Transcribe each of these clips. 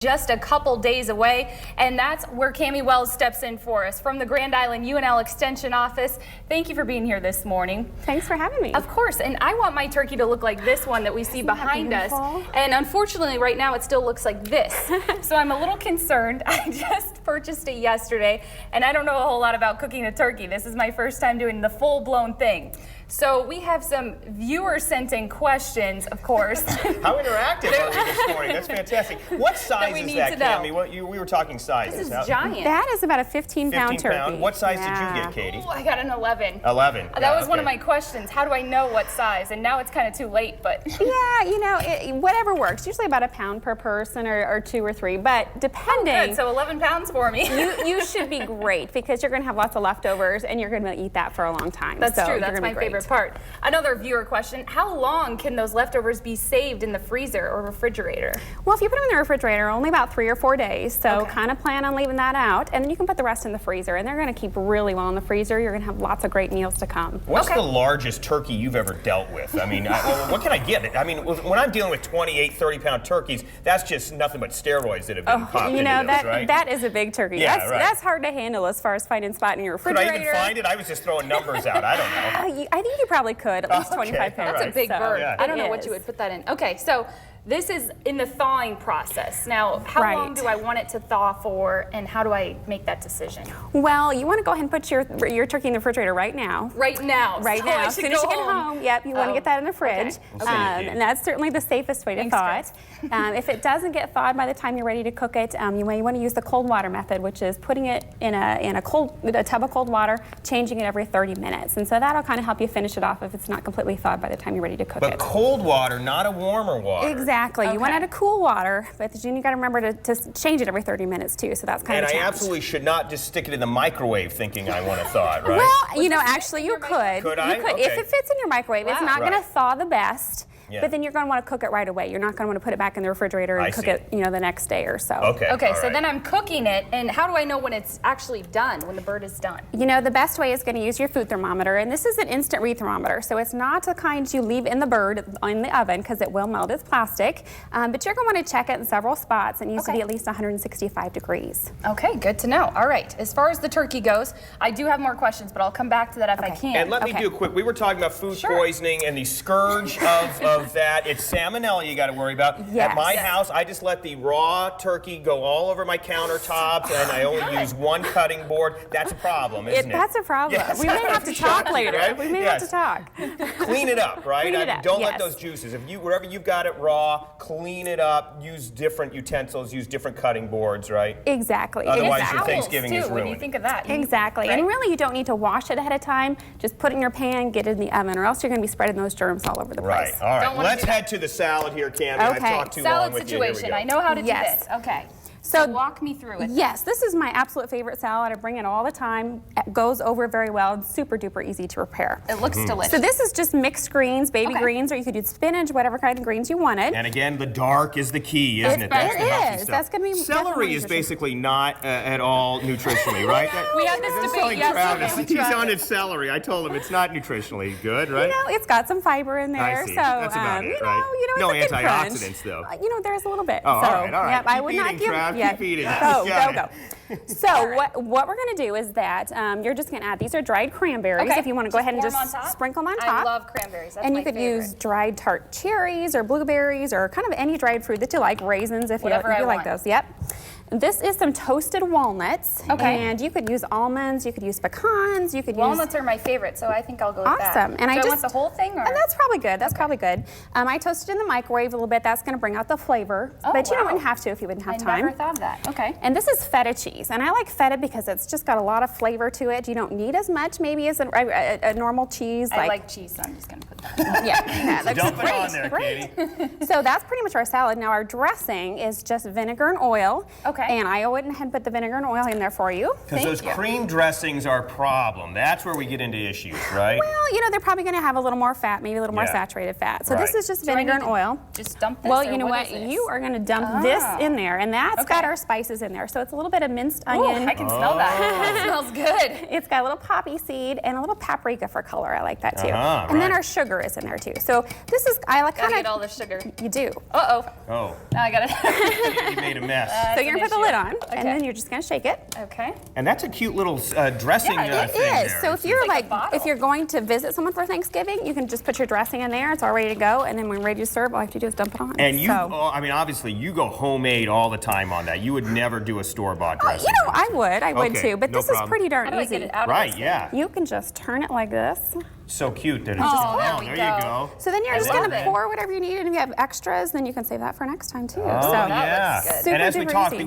just a couple days away, and that's where Cami Wells steps in for us from the Grand Island UNL Extension Office. Thank you for being here this morning. Thanks for having me. Of course, and I want my turkey to look like this one that we see behind us, and unfortunately right now it still looks like this. So I'm a little concerned. I just purchased it yesterday, and I don't know a whole lot about cooking a turkey. This is my first time doing the full-blown thing. So we have some viewers sent in questions, of course. How interactive are we this morning? That's fantastic. What size is that, Cami? We were talking sizes. This is giant. That is about a 15-pound turkey. What size did you get, Katie? Oh, I got an 11. 11. That was one of my questions. How do I know what size? And now it's kind of too late, but. Yeah, you know, whatever works. Usually about a pound per person or 2 or 3, but depending. Oh, good. So 11 pounds for me. you should be great because you're going to have lots of leftovers and you're going to eat that for a long time. That's true. That's my favorite part. Another viewer question, how long can those leftovers be saved in the freezer or refrigerator? Well, if you put them in the refrigerator, only about 3 or 4 days, so kind of plan on leaving that out, and then you can put the rest in the freezer, and they're going to keep really well in the freezer. You're going to have lots of great meals to come. What's the largest turkey you've ever dealt with? I mean, what can I get? I mean, when I'm dealing with 28, 30-pound turkeys, that's just nothing but steroids that have been popped into those, right? That is a big turkey. Yeah, that's hard to handle as far as finding a spot in your refrigerator. Could I even find it? I was just throwing numbers out. I don't know. I think you probably could, at least 25 pounds. That's a big bird. Yeah. I don't know what you would put that in. Okay, so this is in the thawing process. Now, how long do I want it to thaw for, and how do I make that decision? Well, you want to go ahead and put your turkey in the refrigerator right now. Right now? Right now. As soon as you get home, yep, you want to get that in the fridge. And that's certainly the safest way to thaw it. If it doesn't get thawed by the time you're ready to cook it, you may want to use the cold water method, which is putting it in a tub of cold water, changing it every 30 minutes. And so that'll kind of help you finish it off if it's not completely thawed by the time you're ready to cook it. But cold water, not a warmer water. Exactly. You want it to cool water, but then you got to remember to change it every 30 minutes too. So that's kind of a challenge. And I absolutely should not just stick it in the microwave thinking I want to thaw it, right? Well, you know, actually you could. Could I? Okay. If it fits in your microwave, it's not going to thaw the best. Yeah. But then you're going to want to cook it right away. You're not going to want to put it back in the refrigerator and cook it, you know, the next day or so. Okay, so then I'm cooking it, and how do I know when it's actually done, when the bird is done? You know, the best way is going to use your food thermometer, and this is an instant read thermometer, so it's not the kind you leave in the bird in the oven because it will melt. It's plastic, but you're going to want to check it in several spots. It needs to be at least 165 degrees. Okay, good to know. All right, as far as the turkey goes, I do have more questions, but I'll come back to that if I can. And let me do a quick, we were talking about food poisoning and the scourge of that. It's salmonella you got to worry about. At my house, I just let the raw turkey go all over my countertops, and I only use one cutting board. That's a problem, isn't it? That's a problem. Yes. We may have to talk later. Right? We may have to talk. Clean it up, right? Clean it up. Don't let those juices. Wherever you've got it raw, clean it up. Use different utensils. Use different cutting boards, right? Exactly. Otherwise, your Thanksgiving is ruined. When you think of that. Exactly. Right? And really, you don't need to wash it ahead of time. Just put it in your pan, get it in the oven, or else you're going to be spreading those germs all over the place. Right. All right. Let's head to the salad here, Cami. I've talked too long with you. Salad situation. I know how to do this. Okay. So walk me through it. Yes, this is my absolute favorite salad. I bring it all the time. It goes over very well. It's super duper easy to prepare. It looks delicious. So this is just mixed greens, baby greens, or you could use spinach, whatever kind of greens you wanted. And again, the dark is the key, isn't it? That's the healthy stuff. That's going to be celery is basically not at all nutritionally, right? We had this debate yesterday. He's on his celery. I told him it's not nutritionally good, right? You know, it's got some fiber in there. I see. So that's about it, right? No antioxidants, though. You know, there's a little bit. Oh, all right. Yep, I would not give. Keep eating. Go. So what we're going to do is that you're just going to add, these are dried cranberries. If you want to go ahead and just sprinkle them on top. I love cranberries. That's and you could use dried tart cherries or blueberries or kind of any dried fruit that you like, raisins if you like those. Yep. This is some toasted walnuts. And you could use almonds, you could use pecans, you could use... Walnuts are my favorite, so I think I'll go with that. Awesome. And I want the whole thing? Or? And that's probably good. That's probably good. I toasted in the microwave a little bit. That's going to bring out the flavor. But you wouldn't have to if you wouldn't have time. I never thought of that. Okay. And this is feta cheese. And I like feta because it's just got a lot of flavor to it. You don't need as much maybe as a normal cheese. I like cheese, so I'm just going to put that. So dump it on there, Katie. So that's pretty much our salad. Now our dressing is just vinegar and oil. And I wouldn't and put the vinegar and oil in there for you. Because those cream dressings are a problem. That's where we get into issues, right? Well, you know, they're probably going to have a little more fat, maybe a little more saturated fat. So this is just vinegar and oil. Just dump this? Well, you know what? You are going to dump this in there, and that's got our spices in there. So it's a little bit of minced onion. I can smell that. It smells good. It's got a little poppy seed and a little paprika for color. I like that too. And then our sugar. sugar is in there too. So this is, I like Gotta kind get all of, the sugar. you do. Uh-oh. Oh, Now I got it. you made a mess. So you're gonna put the issue. lid on, Okay. and then you're just gonna shake it. Okay. And that's a cute little dressing Yeah, It thing is. there. So if you're like a like, if bottle. you're going to visit someone for Thanksgiving, you can just put your dressing in there. It's all ready to go, and then when ready to serve, all you have to do is dump it on. And you, So, I mean, obviously, you go homemade all the time on that. You would never do a store-bought dressing. you know, I would Okay, too, but no this is problem. pretty darn How do I easy. get it out of Right, this? yeah. You can just turn it like this. So cute that it's Oh, there we there go. you go. So then you're I just love gonna it. pour whatever you need, and if you have extras, then you can save that for next time too. Oh, so yeah. looks good. Super And as we duper talk, easy.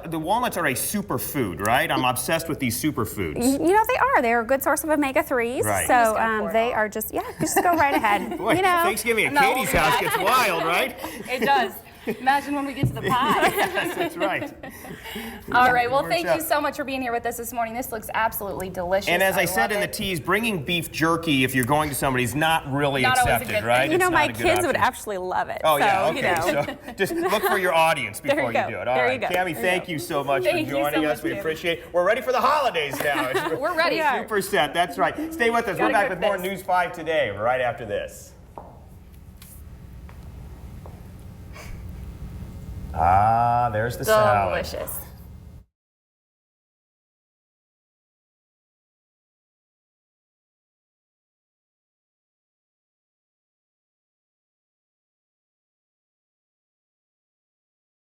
the walnuts are a superfood, right? I'm obsessed with these superfoods. You know they are. They're a good source of omega-3s. Right. So just gotta pour it they all. are just just go right ahead. Boy, you know. Thanksgiving at No. Katie's house gets wild, right? It does. Imagine when we get to the pie. Yes, that's right. All right. Well, Works thank out. you so much for being here with us this morning. This looks absolutely delicious. And as I said love in the it. tease, bringing beef jerky if you're going to somebody's not really Not always a accepted, good right? thing. You know, It's my not a good kids would option. actually love it. Oh, so, yeah, okay. You know. So just look for your audience There before you you go. do it. All There right. you go. Cammie, There you thank go. you so much Thank for you so joining us. much, We Cammie. appreciate it. We're ready for the holidays now. We're ready. We are. Super set, that's right. Stay with us. We're Gotta back cook with more this. News 5 Today right after this. Ah, there's the salad. Delicious.